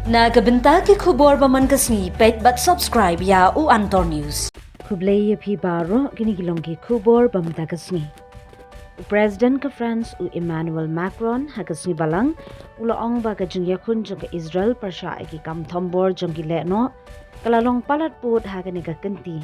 Nagabenta ki khubor baman kasni pet but subscribe ya u Antor News. Kublay phi baro ginigilong ki khubor bamta kasni. President ka France u Emmanuel Macron hakasni balang ula ong ba ka jing yakun jong ka Israel Pyrshah ki kam thombor jong ki leno kalalong palat put hakani ka kenti.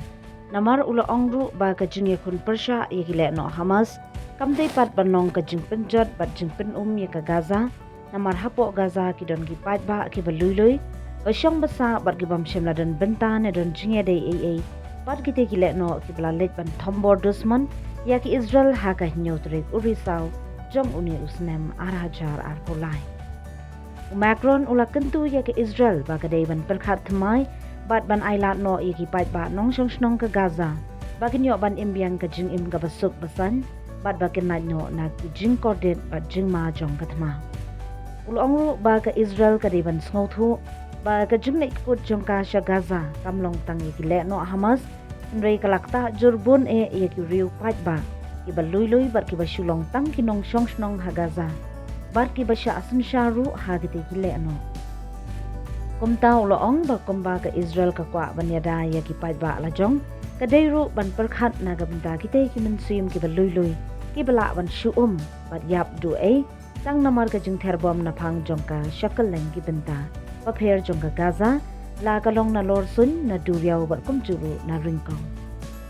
Namar ula ong ru ba ka jing yakun Pyrshah ki leno Hamas kam dei pat banong ka jing penjat bat jing pen ya ka Gaza. Namar hapo Gaza ki don ki pat ba ki balului basyong basa bat ki bam shemla don bentan don jingya dei ai bat ki te ki leno ki balalet ban thombor dusman ya ki Israel ha ka nyotrik urisau jong uni usnem arajar ar polai Macron ula kentu ya ki Israel ba ka dei ban perkhat thmai bat ban ailat no ya ki pat ba nong shong snong ka Gaza ba ki nyo ban imbiang ka jing im ka basuk basan bat ba ki nat no na ki jing kordet bat jing ma jong ka thma Ulong ba ka Israel ka diban snothu ba ka jumne ikut jong ka sha Gaza kamlong tang ikile no Hamas nrei kalakta jurbun ki riu pat ba ki balui bar ki basulong tang kinong shong snong ha Gaza bar ki basha asun sharu ha gite kile no kumta ulong ba kumba ka Israel ka kwa banyada ya ki pat ba la jong ka deiru ban perkhat na ga benda kite ki mensuim ki balui ki bala ban shuum bat yap du Tang namar ka jing therbom na phang jong ka shakal leng ki benta papher jong ka Gaza la kalong na lor sun na duriaw bat kum churu na ringkong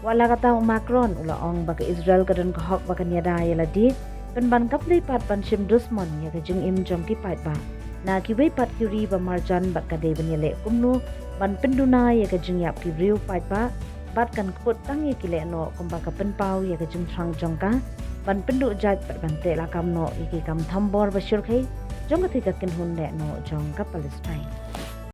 wala ka taw Macron ula ong ba ka Israel ka don ka hok ba ka nyada yala di pen ban kap dei pat pan shim dusmon ya ka jing im jong ki pat ba na ki wei pat ki ri ba marjan bat ka dei ban yale kumnu ban penduna ya ka jing yap ki riu pat ba bat kan kut tang ya ki le no kum ba ka pen pau ya ka jing thrang jong ka ban pendu jat pat ban te la kam no iki kam thambor ba shur khai jong ka thika kin hun le no jong ka Palestine